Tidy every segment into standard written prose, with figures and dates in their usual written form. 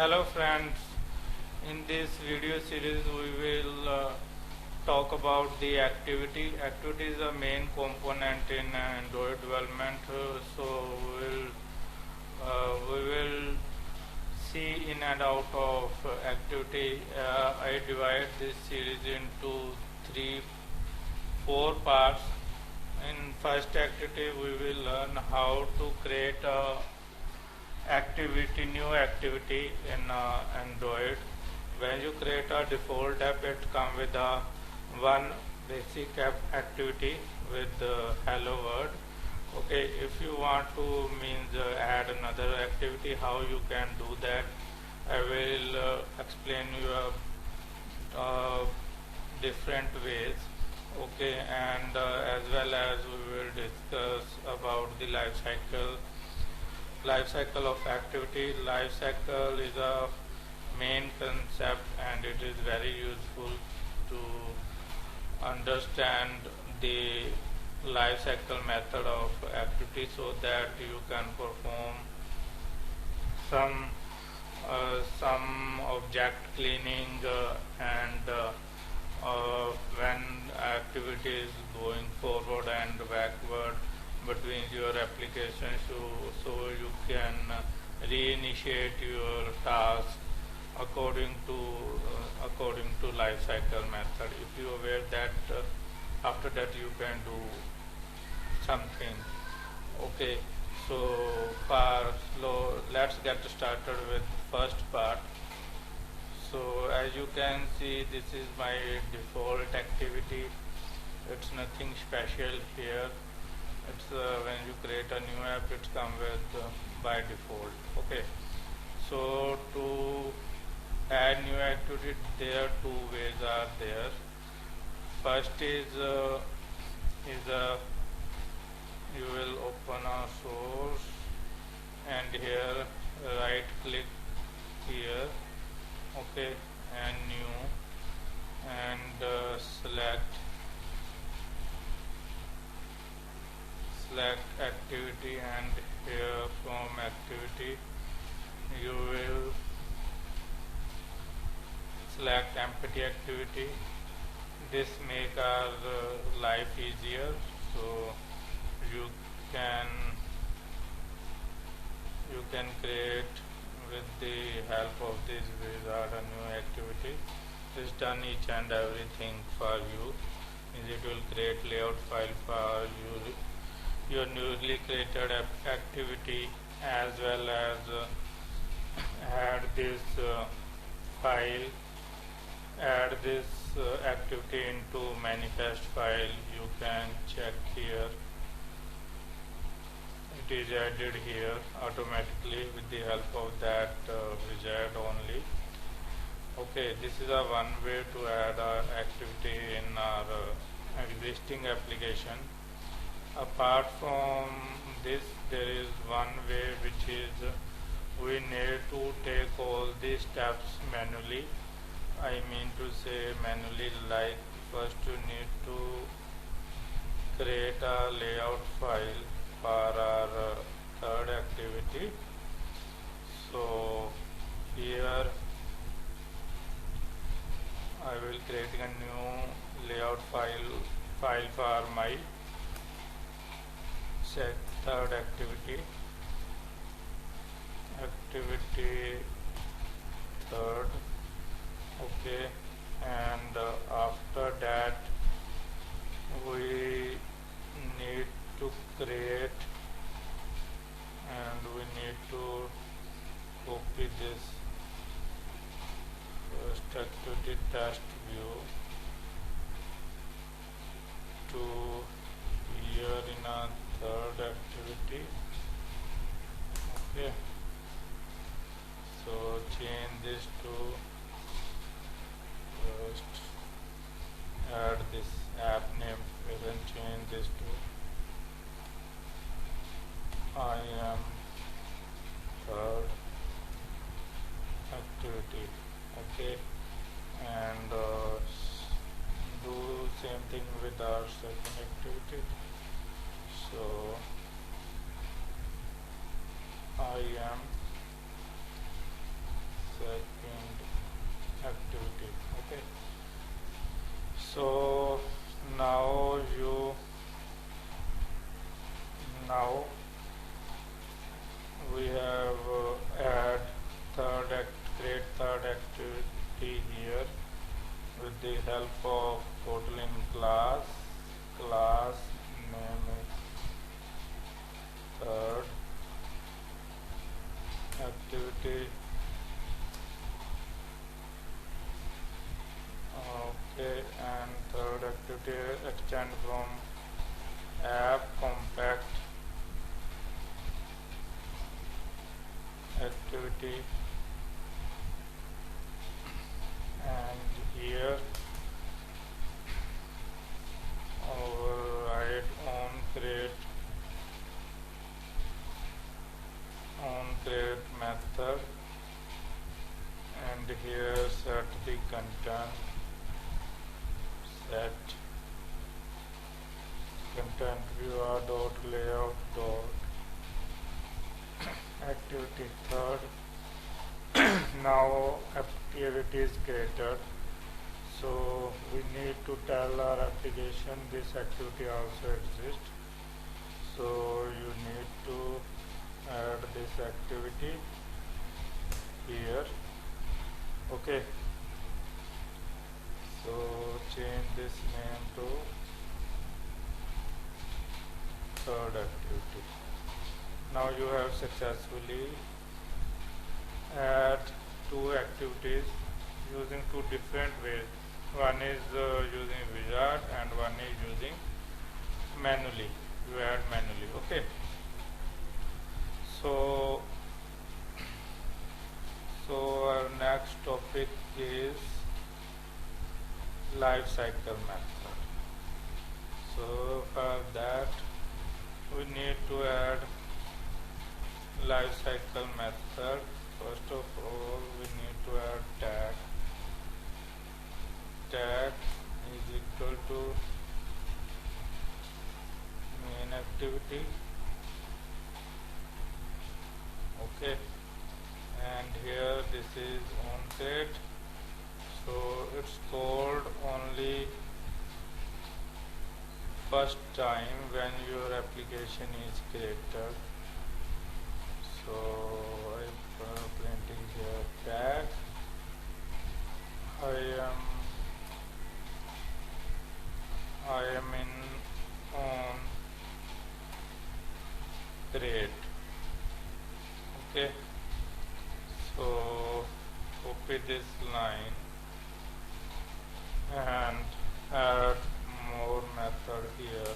Hello friends, in this video series we will talk about the activity. Activity is a main component in Android development, so we will see in and out of activity. I divide this series into four parts. In first activity we will learn how to create a new activity in Android. When you create a default app, it comes with a one basic app activity with hello world. Okay, if you want to add another activity, how you can do that, I will explain you different ways. Okay, and as well as we will discuss about the life cycle of activity. Life cycle is a main concept and it is very useful to understand the life cycle method of activity so that you can perform some object cleaning and when activity is going forward and backward between your applications, so you can reinitiate your task according to life cycle method. If you are aware that after that you can do something. Okay, let's get started with first part. So as you can see, this is my default activity. It's nothing special here. It's when you create a new app, it comes with by default. Okay, so to add new activity, there are two ways are there. First is you will open a source and here right click here. Okay, and new and select activity, and here from activity you will select empty activity. This make our life easier, so you can create with the help of this wizard a new activity. It's done each and everything for you. It will create layout file for your newly created activity, as well as add this activity into manifest file. You can check here. It is added here automatically with the help of that wizard only. Okay, this is a one way to add activity in our existing application. Apart from this, there is one way, which is we need to take all these steps manually. I mean to say manually, like first you need to create a layout file for our third activity. So here I will create a new layout file for my third activity third. Okay, and after that we need to create and we need to copy this first activity test view to here in a third activity. Okay, so change this to first, add this app name, and change this to I am third activity. Okay, and do same thing with our second activity. So I am help of Kotlin class. Class name is third activity. Okay, and third activity extend from app compact activity, and here override on create method, and here set the content, set content viewer dot layout dot activity third. Now activity is created, so we need to tell our application this activity also exists, so you need to add this activity here. Okay, so change this name to third activity. Now you have successfully add two activities using two different ways. One is using wizard and one is using manually. You add manually. Okay. So our next topic is life cycle method. So for that we need to add life cycle method. First of all, we need to add tag. Tag is equal to main activity. Okay, and here this is onset, so it's called only first time when your application is created. So I'm printing here tag. I am in on create. Okay, so copy this line and add more method here.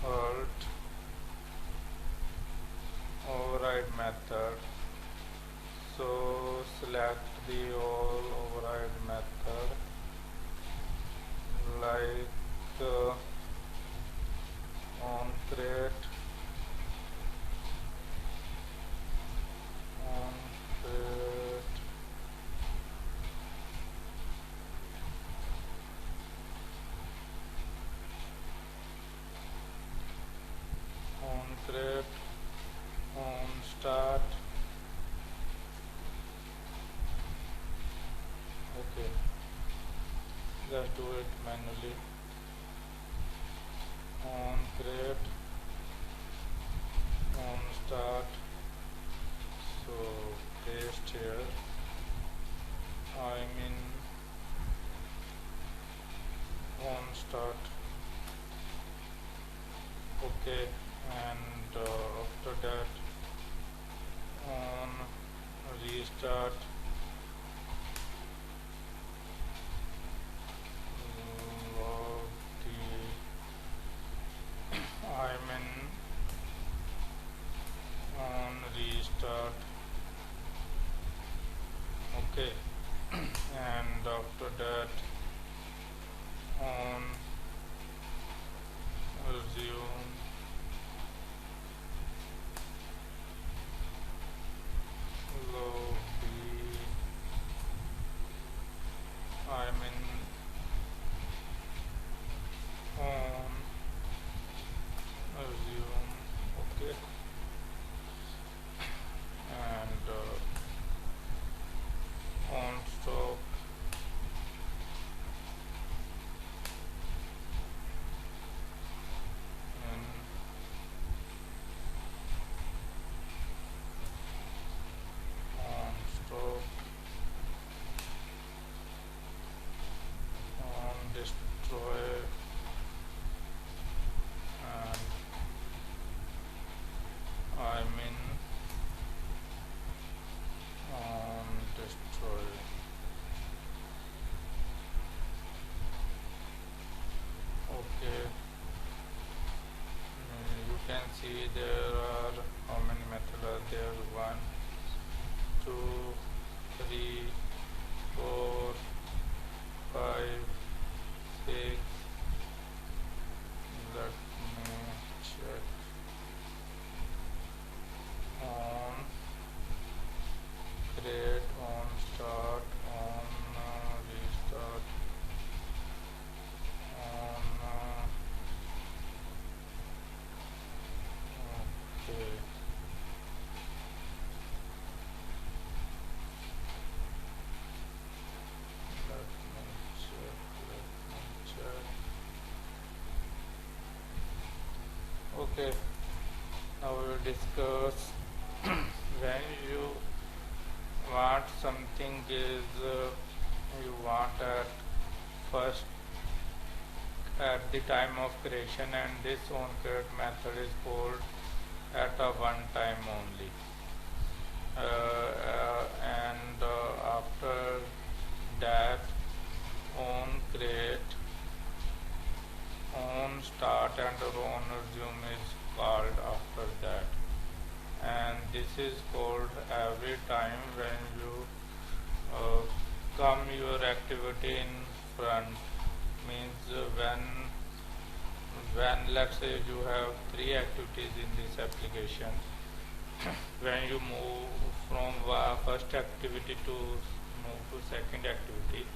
Alt override method. So select the all override method like on create, on create, on create, on start. Okay, just do it manually. On create, on start. So paste here. I'm in on start. Okay, and after that on restart. I'm in on restart. Okay, and after that on resume. Lobby. I'm in on resume. Okay, and see there are how many methods are there. 1, 2, 3, 4, 5, 6. Let me check. On create, on start, on restart, on okay. Let me check. Okay, now we will discuss when you want something is you want at first at the time of creation, and this onCreate method is called at a one time only, and after that onCreate, onStart and onResume is called after that, and this is called every time when you come your activity in front. Means when let's say you have 3 activities in this application, when you move from first activity to move to second activity,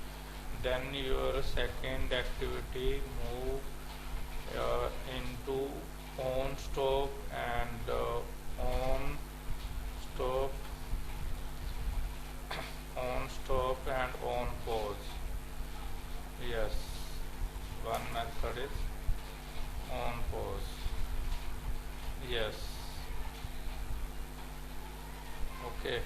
then your second activity move into on stop and on stop on stop and on pause. Yes, one method is on pause. Yes. Okay,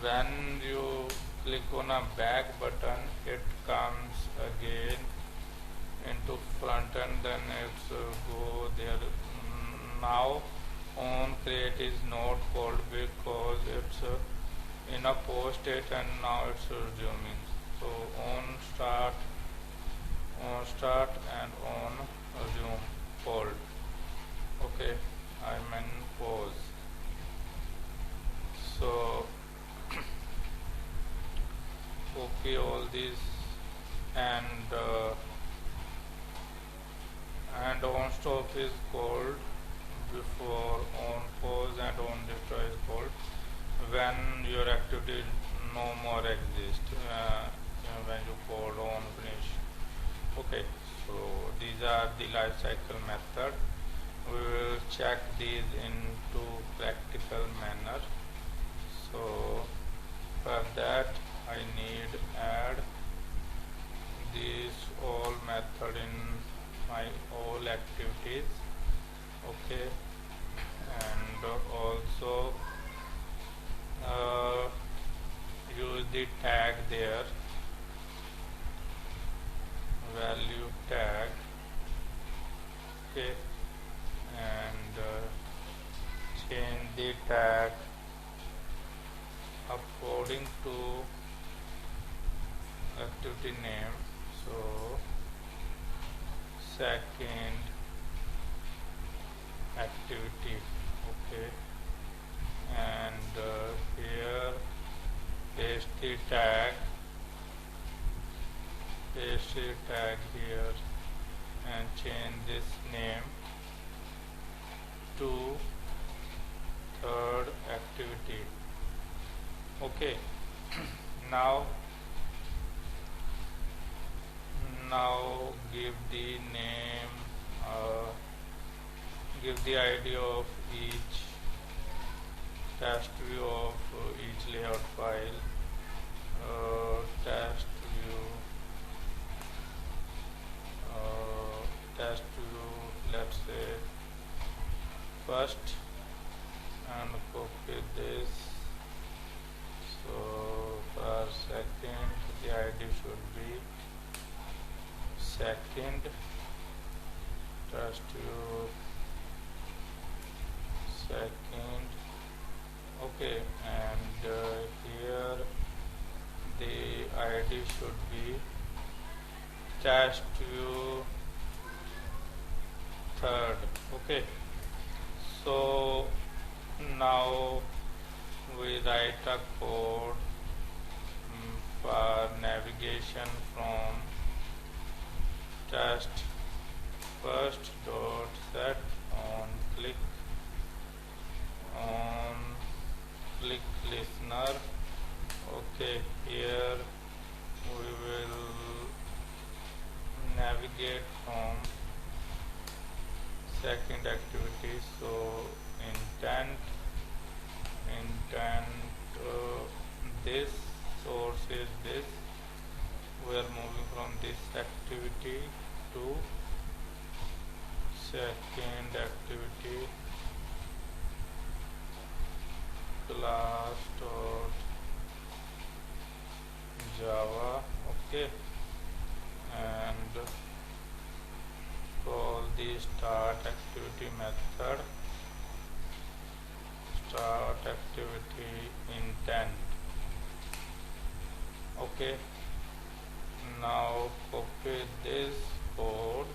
when you click on a back button, it comes again into front, and then it's go there. Now onCreate is not called because it's in a pause state, and now it's resuming. So onStart and onResume called. Okay, I'm in pause. So okay, all these, and on stop is called before, on pause and on destroy is called when your activity no more exists, when you call on finish. Okay, so these are the life cycle method. We will check these into practical manner. So for that I need add these all method in my all activities. Okay, and also use the tag there, value tag. Okay, and change the tag according to activity name. So second activity. Okay, and here paste the tag, here, and change this name to third activity. Okay, now give the name, give the ID of each test view of each layout file, test view, let's say first, and copy this. So for second the ID should be second, test view second. Okay, and here the ID should be test view third. Okay, So now we write a code for navigation from test first dot set on click listener. Okay, here we will navigate from second activity. So intent this source is this. We are moving from this activity to second activity, class dot java. Okay, and call the start activity method, start activity intent. Okay, now copy this code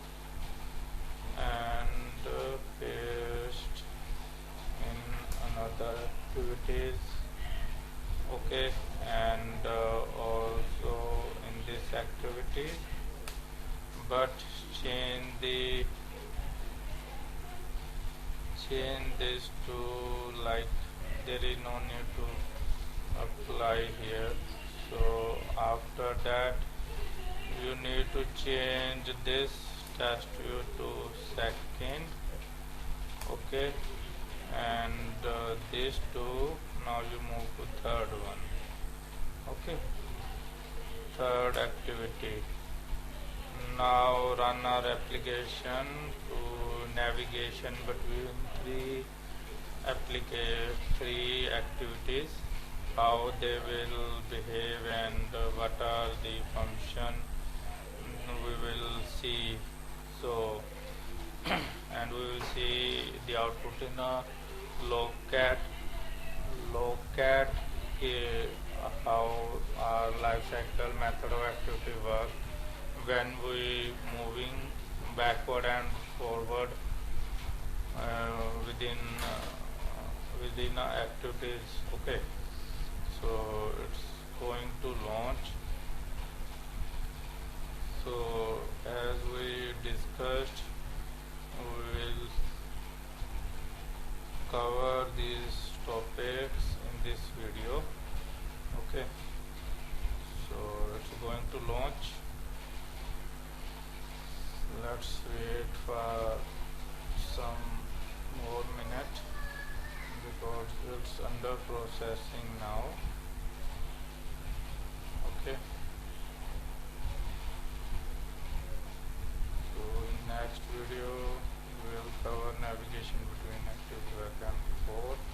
and paste in another activities. Okay, and also in this activity, but change this to like there is no need to apply here. So after that you need to change this test view to second. Okay, and these two, now you move to third one. Okay, third activity. Now run our application to navigation between three activities, how they will behave and what are the function we will see. So and we will see the output in a logcat how our life cycle method of activity work when we moving backward and forward within activities. Okay, so it's going to launch. So as we discussed, we will cover these topics in this video. Okay, so it's going to launch. Let's wait for some more minute because it's under processing now. Okay, so in next video we will cover navigation between activity back and forth,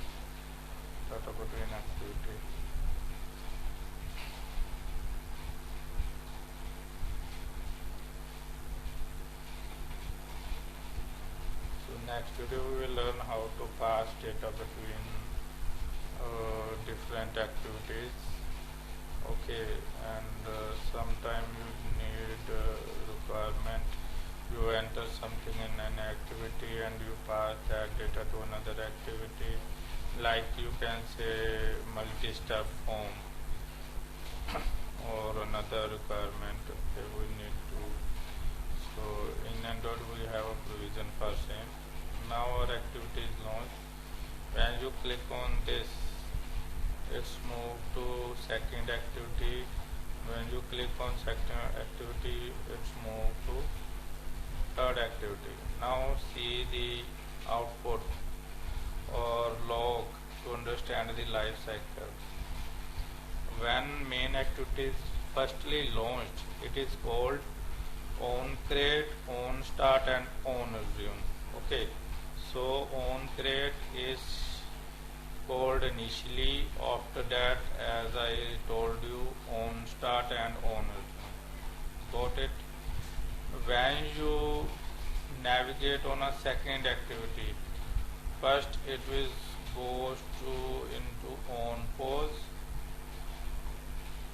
data between activity. Next video we will learn how to pass data between different activities. Okay, and sometime you need requirement, you enter something in an activity and you pass that data to another activity, like you can say multi-step form or another requirement. Okay, we need to. So in Android we have a provision for same. Now our activity is launched. When you click on this, it's moved to second activity. When you click on second activity, it's moved to third activity. Now see the output or log to understand the life cycle. When main activity is firstly launched, it is called on create, on start and on resume. Okay, so on create is called initially, after that as I told you on start and on resume. Got it? When you navigate on a second activity, first it will goes into on pause.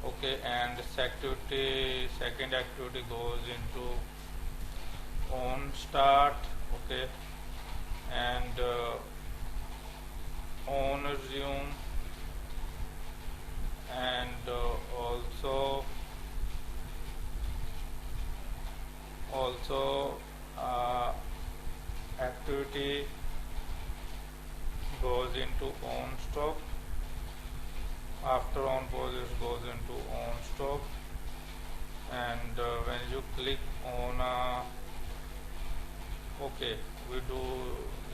Okay, and second activity goes into on start. Okay, and on resume, and also uh, activity goes into on stop. After on pause it goes into on stop, and when you click on okay, we do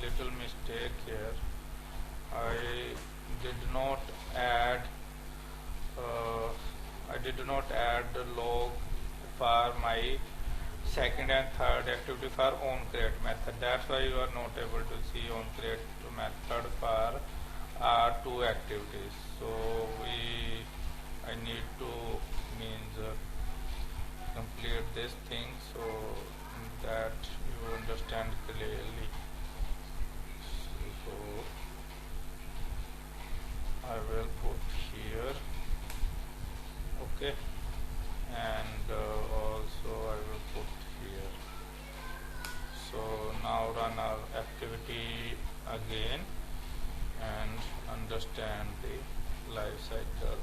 little mistake here. I did not add the log for my second and third activity for onCreate method. That's why you are not able to see onCreate method for two activities. So I need to complete this thing so that you understand clearly. So I will put here, okay, and also I will put here. So now run our activity again and understand the life cycle.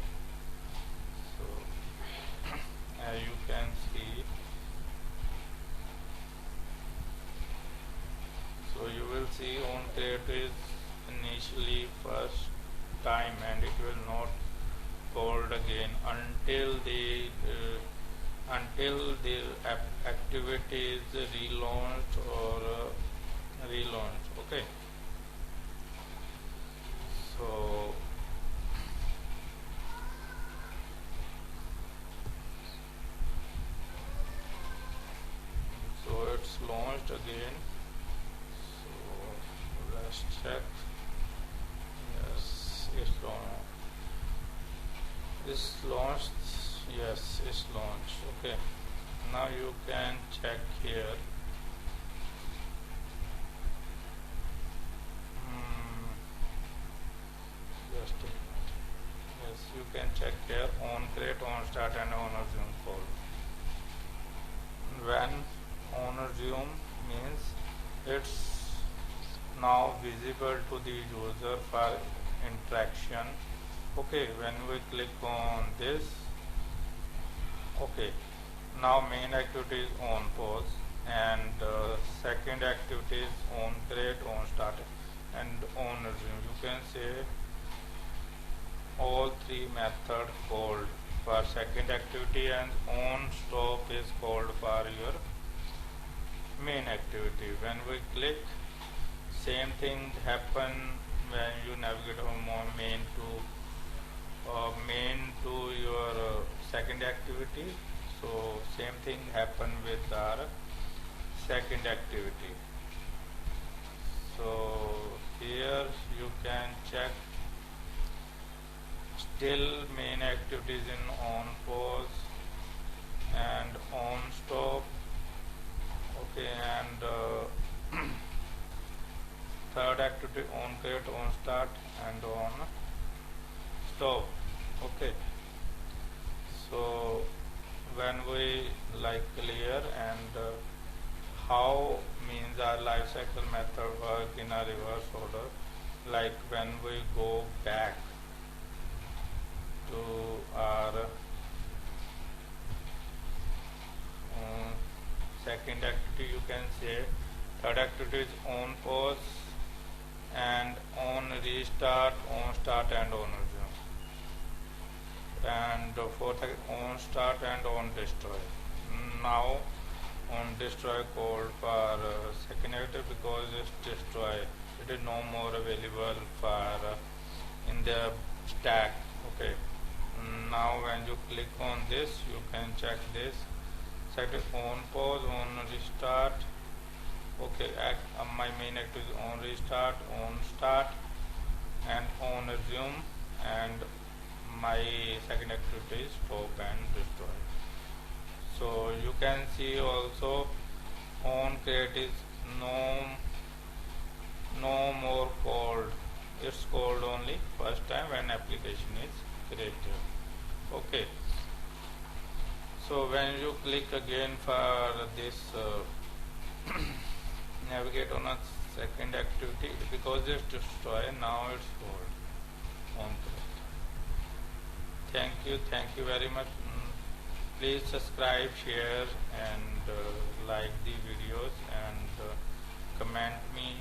So as you can see, so you will see onCreate is initially first time and it will not called again until the activity is relaunched or relaunched. Okay, so it's launched again. So let's check. Yes, it's launched. It's launched. Yes, it's launched. Okay, now you can check here. Just a minute. Yes, you can check here onCreate, onStart and onResume call. When onResume means it's now visible to the user for interaction. Okay, when we click on this, okay, now main activity is on pause and second activity is onCreate, onStart and onResume. You can say all three methods called for second activity and onStop is called for your main activity. When we click, same thing happen when you navigate from main to your second activity. So same thing happen with our second activity. So here you can check still main activities in on pause and on stop. Okay, and third activity onCreate, onStart and on stop. Okay, so when we clear and how means our lifecycle method work in a reverse order, like when we go back to our second activity, you can say third activity is on pause and on restart, on start and on resume, and fourth on start and on destroy. Now on destroy called for second activity because it's destroy, it is no more available for in the stack. Okay, now when you click on this, you can check this, set it on pause, on restart. Okay, my main activity is on restart, on start and on resume, and my second activity is stop and destroy. So you can see also onCreate is no more called, it's called only first time when application is created. Okay, so when you click again for this navigate on a second activity, because it's destroy, now it's hold on truth. Thank you very much. Please subscribe, share, and like the videos, and comment me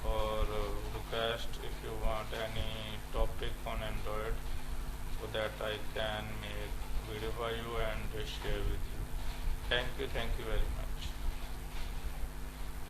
or request if you want any topic on Android, so that I can make video for you and share with you. Thank you very much.